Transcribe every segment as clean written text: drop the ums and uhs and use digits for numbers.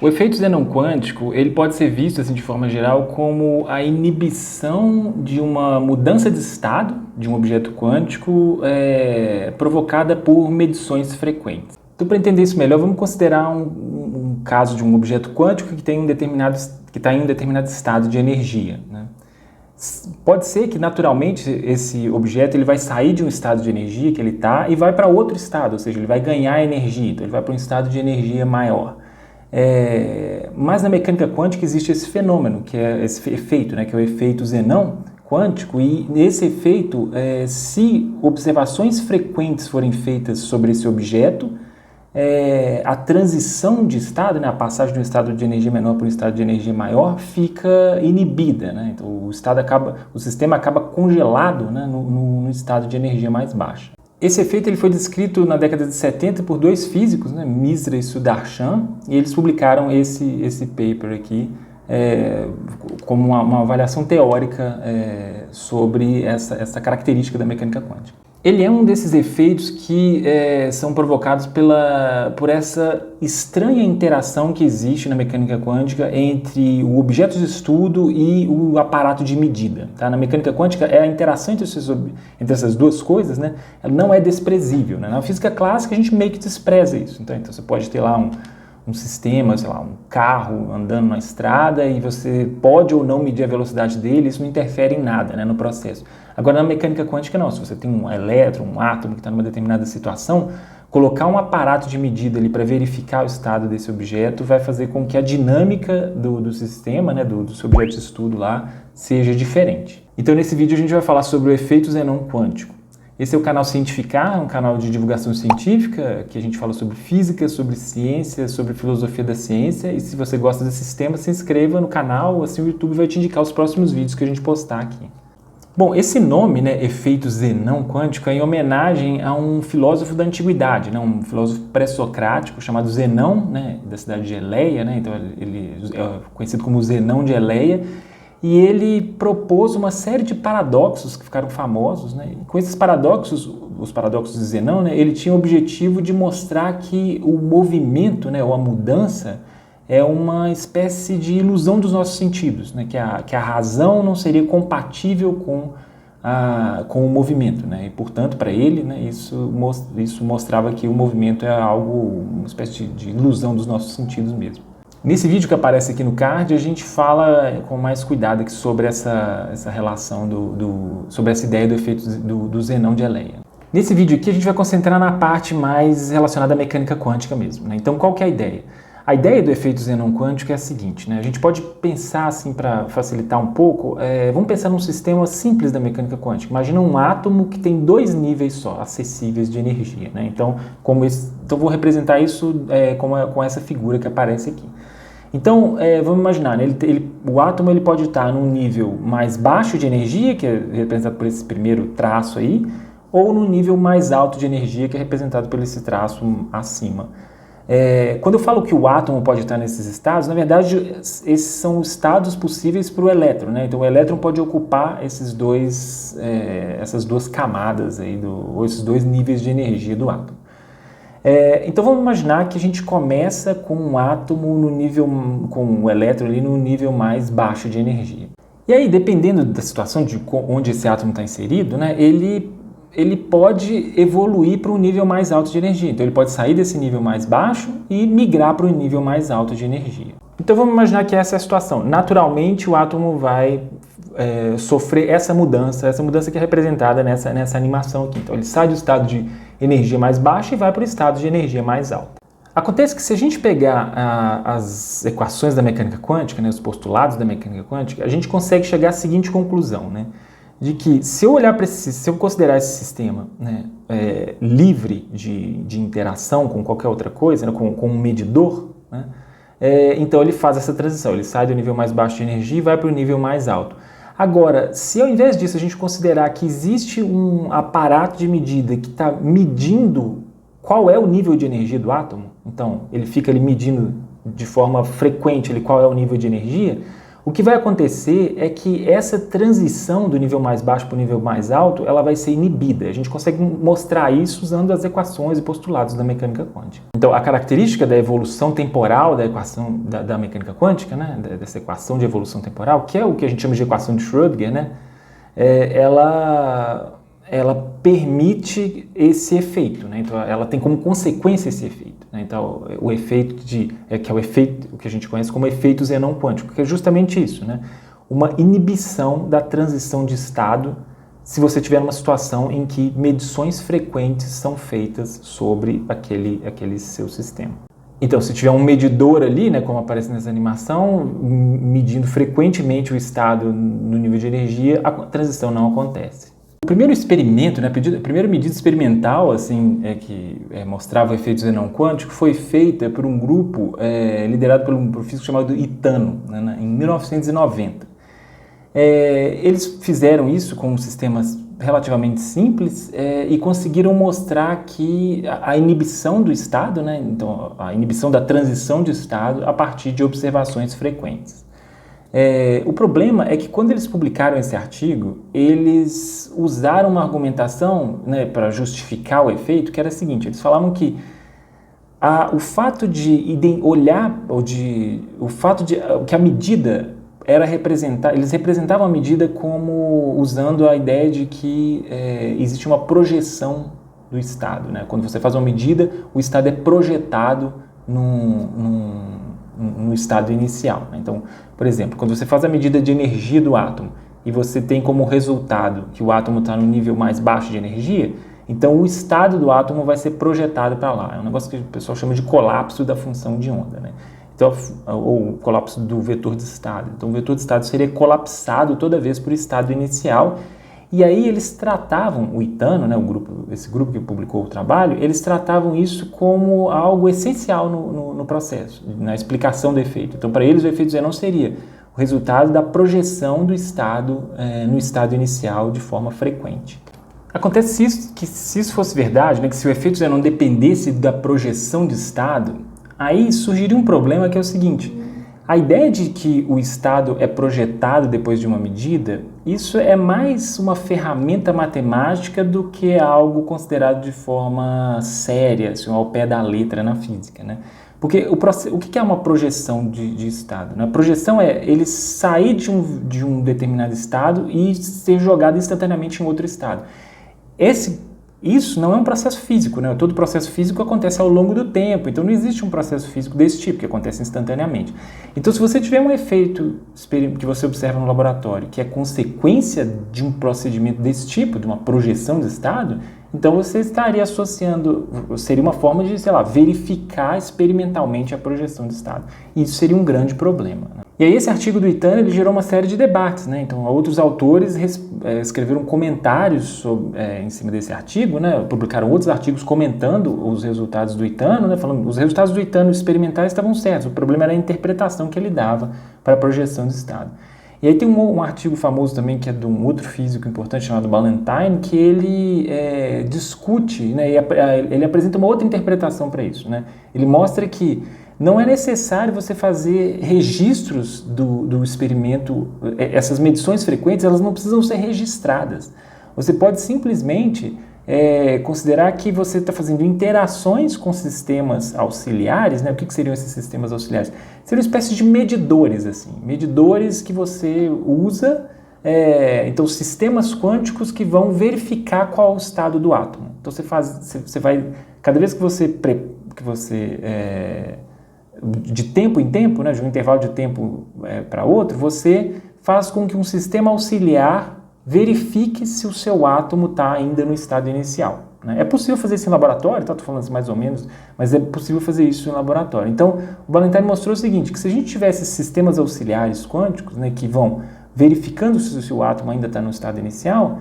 O efeito Zenon quântico, ele pode ser visto, assim, de forma geral, como a inibição de uma mudança de estado de um objeto quântico provocada por medições frequentes. Então, para entender isso melhor, vamos considerar um caso de um objeto quântico que está em um determinado estado de energia, né? Pode ser que, naturalmente, esse objeto ele vai sair de um estado de energia que ele está e vai para outro estado, ou seja, ele vai ganhar energia, então ele vai para um estado de energia maior. Mas na mecânica quântica existe esse fenômeno, que é esse efeito, né, que é o efeito Zenon quântico, e nesse efeito, se observações frequentes forem feitas sobre esse objeto, a transição de estado, né, a passagem de um estado de energia menor para um estado de energia maior fica inibida, né? Então o sistema acaba congelado, né, no estado de energia mais baixa. Esse efeito ele foi descrito na década de 70 por dois físicos, né, Misra e Sudarshan, e eles publicaram esse paper aqui como uma avaliação teórica sobre essa característica da mecânica quântica. Ele é um desses efeitos que são provocados por essa estranha interação que existe na mecânica quântica entre o objeto de estudo e o aparato de medida. Tá? Na mecânica quântica, a interação entre essas duas coisas, né, ela não é desprezível. Né? Na física clássica, a gente meio que despreza isso. Então você pode ter lá um sistema, sei lá, um carro andando na estrada e você pode ou não medir a velocidade dele, isso não interfere em nada, né, no processo. Agora, na mecânica quântica, não. Se você tem um elétron, um átomo que está numa determinada situação, colocar um aparato de medida ali para verificar o estado desse objeto vai fazer com que a dinâmica do sistema, né, do seu objeto de estudo lá, seja diferente. Então, nesse vídeo, a gente vai falar sobre o efeito Zenon quântico. Esse é o canal Cientificar, um canal de divulgação científica, que a gente fala sobre física, sobre ciência, sobre filosofia da ciência. E se você gosta desses temas, se inscreva no canal, assim o YouTube vai te indicar os próximos vídeos que a gente postar aqui. Bom, esse nome, né, efeito Zenon quântico, é em homenagem a um filósofo da antiguidade, né, um filósofo pré-socrático chamado Zenão, né, da cidade de Eleia, né, então ele é conhecido como Zenão de Eleia. E ele propôs uma série de paradoxos que ficaram famosos, né? E com esses paradoxos, os paradoxos de Zenão, né, ele tinha o objetivo de mostrar que o movimento, né, ou a mudança, é uma espécie de ilusão dos nossos sentidos, né? Que a razão não seria compatível com o movimento, né? E, portanto, para ele, né, isso mostrava que o movimento é uma espécie de ilusão dos nossos sentidos mesmo. Nesse vídeo que aparece aqui no card, a gente fala com mais cuidado aqui sobre essa relação, sobre essa ideia do efeito do Zenão de Eleia. Nesse vídeo aqui a gente vai concentrar na parte mais relacionada à mecânica quântica mesmo, né? Então qual que é a ideia? A ideia do efeito Zenon quântico é a seguinte, né? A gente pode pensar assim para facilitar um pouco, vamos pensar num sistema simples da mecânica quântica. Imagina um átomo que tem dois níveis só, acessíveis de energia, né? Então vou representar isso com essa figura que aparece aqui. Então, vamos imaginar, né? O átomo ele pode estar num nível mais baixo de energia, que é representado por esse primeiro traço aí, ou num nível mais alto de energia, que é representado por esse traço acima. Quando eu falo que o átomo pode estar nesses estados, na verdade, esses são os estados possíveis para o elétron, né? Então, o elétron pode ocupar essas duas camadas aí, ou esses dois níveis de energia do átomo. Então vamos imaginar que a gente começa com um átomo com o elétron ali no nível mais baixo de energia. E aí, dependendo da situação de onde esse átomo está inserido, né, ele pode evoluir para um nível mais alto de energia. Então ele pode sair desse nível mais baixo e migrar para um nível mais alto de energia. Então vamos imaginar que essa é a situação. Naturalmente o átomo vai sofrer essa mudança que é representada nessa animação aqui. Então ele sai do estado de energia mais baixa e vai para o estado de energia mais alta. Acontece que se a gente pegar as equações da mecânica quântica, né, os postulados da mecânica quântica, a gente consegue chegar à seguinte conclusão, né, de que se eu considerar esse sistema, né, livre de interação com qualquer outra coisa, né, com um medidor, né, então ele faz essa transição, ele sai do nível mais baixo de energia e vai para o nível mais alto. Agora, se ao invés disso a gente considerar que existe um aparato de medida que está medindo qual é o nível de energia do átomo, então ele fica ali medindo de forma frequente qual é o nível de energia, O que vai acontecer é que essa transição do nível mais baixo para o nível mais alto, ela vai ser inibida. A gente consegue mostrar isso usando as equações e postulados da mecânica quântica. Então, a característica da evolução temporal da equação da mecânica quântica, né, dessa equação de evolução temporal, que é o que a gente chama de equação de Schrödinger, né, ela permite esse efeito, né? Então ela tem como consequência esse efeito, né? Então o efeito que é o efeito, o que a gente conhece como efeito Zenon quântico, que é justamente isso, né? Uma inibição da transição de estado se você tiver uma situação em que medições frequentes são feitas sobre aquele seu sistema. Então, se tiver um medidor ali, né, como aparece nessa animação, medindo frequentemente o estado no nível de energia, a transição não acontece. O primeiro experimento, né, a primeira medida experimental assim, que mostrava o efeito Zenon quântico foi feita por um grupo liderado por um físico chamado Itano, né, em 1990. Eles fizeram isso com sistemas relativamente simples e conseguiram mostrar que a inibição do estado, né, então a inibição da transição de estado a partir de observações frequentes. O problema é que quando eles publicaram esse artigo, eles usaram uma argumentação, né, para justificar o efeito, que era a seguinte: eles falavam que o fato de olhar, que a medida era eles representavam a medida como usando a ideia de que existe uma projeção do estado, né? Quando você faz uma medida, o estado é projetado no estado inicial, né? Então, por exemplo, quando você faz a medida de energia do átomo e você tem como resultado que o átomo está no nível mais baixo de energia, então o estado do átomo vai ser projetado para lá. É um negócio que o pessoal chama de colapso da função de onda, né? Então, ou colapso do vetor de estado. Então, o vetor de estado seria colapsado toda vez por estado inicial. E aí eles tratavam, o Itano, né, esse grupo que publicou o trabalho, eles tratavam isso como algo essencial no processo, na explicação do efeito. Então, para eles, o efeito Zenon seria o resultado da projeção do estado no estado inicial de forma frequente. Acontece que se isso fosse verdade, né, que se o efeito Zenon dependesse da projeção de estado, aí surgiria um problema que é o seguinte: a ideia de que o estado é projetado depois de uma medida, isso é mais uma ferramenta matemática do que algo considerado de forma séria, assim, ao pé da letra na física, né? Porque o que é uma projeção de estado, né? A projeção é ele sair de um determinado estado e ser jogado instantaneamente em outro estado. Isso não é um processo físico, né? Todo processo físico acontece ao longo do tempo, então não existe um processo físico desse tipo, que acontece instantaneamente. Então, se você tiver um efeito que você observa no laboratório, que é consequência de um procedimento desse tipo, de uma projeção de estado, então você estaria associando, seria uma forma de, verificar experimentalmente a projeção de estado. E isso seria um grande problema, né? E aí esse artigo do Itano, ele gerou uma série de debates, né? Então, outros autores escreveram comentários em cima desse artigo, né? Publicaram outros artigos comentando os resultados do Itano, né? Falando que os resultados do Itano experimentais estavam certos, o problema era a interpretação que ele dava para a projeção de estado. E aí tem um artigo famoso também, que é de um outro físico importante chamado Ballantine, que ele discute, né? Ele apresenta uma outra interpretação para isso, né? Ele mostra que não é necessário você fazer registros do experimento, essas medições frequentes, elas não precisam ser registradas. Você pode simplesmente considerar que você está fazendo interações com sistemas auxiliares, né? O que seriam esses sistemas auxiliares? Seriam espécies de medidores, assim, medidores que você usa, então sistemas quânticos que vão verificar qual é o estado do átomo. Então você vai, cada vez que você de tempo em tempo, né, de um intervalo de tempo para outro, você faz com que um sistema auxiliar verifique se o seu átomo está ainda no estado inicial, né? É possível fazer isso em laboratório, estou falando assim mais ou menos, mas é possível fazer isso em laboratório. Então, o Ballantine mostrou o seguinte, que se a gente tivesse sistemas auxiliares quânticos, né, que vão verificando se o átomo ainda está no estado inicial,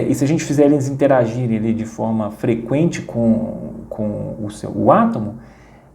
e se a gente fizer eles interagirem ali de forma frequente com o átomo,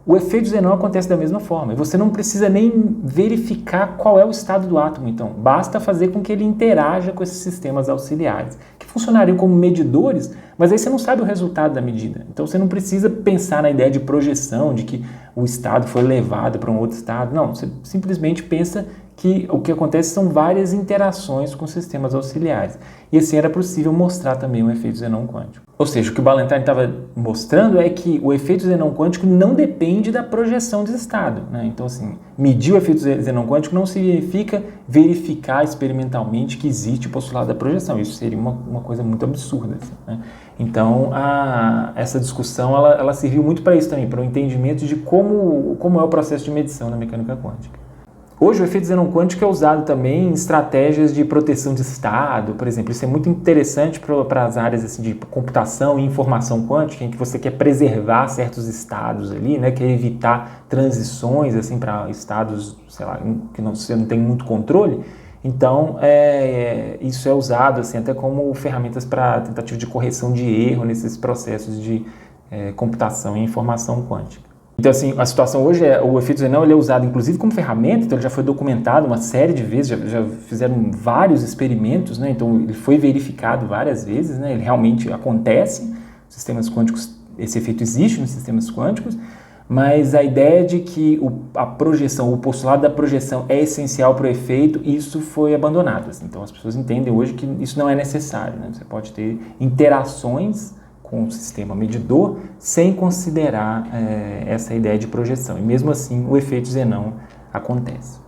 o efeito Zenon acontece da mesma forma. E você não precisa nem verificar qual é o estado do átomo, então. Basta fazer com que ele interaja com esses sistemas auxiliares, que funcionariam como medidores, mas aí você não sabe o resultado da medida. Então você não precisa pensar na ideia de projeção, de que o estado foi levado para um outro estado. Não, você simplesmente pensa que o que acontece são várias interações com sistemas auxiliares. E assim era possível mostrar também o efeito Zenon quântico. Ou seja, o que o Ballantine estava mostrando é que o efeito Zenon quântico não depende da projeção de estado, né? Então, assim, medir o efeito Zenon quântico não significa verificar experimentalmente que existe o postulado da projeção. Isso seria uma coisa muito absurda, assim, né? Então, essa discussão ela serviu muito para isso também, para o entendimento de como é o processo de medição na mecânica quântica. Hoje o efeito Zenon quântico é usado também em estratégias de proteção de estado, por exemplo. Isso é muito interessante para as áreas assim, de computação e informação quântica, em que você quer preservar certos estados ali, né, quer evitar transições assim, para estados, sei lá, que você não tem muito controle. Então, isso é usado assim, até como ferramentas para tentativa de correção de erro nesses processos de computação e informação quântica. Então, assim, a situação hoje o efeito Zenon ele é usado inclusive como ferramenta, então ele já foi documentado uma série de vezes, já fizeram vários experimentos, né? Então ele foi verificado várias vezes, né? Ele realmente acontece, sistemas quânticos, esse efeito existe nos sistemas quânticos, mas a ideia de que a projeção, o postulado da projeção é essencial para o efeito, isso foi abandonado. Assim. Então as pessoas entendem hoje que isso não é necessário, né? Você pode ter interações com o sistema medidor, sem considerar essa ideia de projeção. E mesmo assim, o efeito Zenon acontece.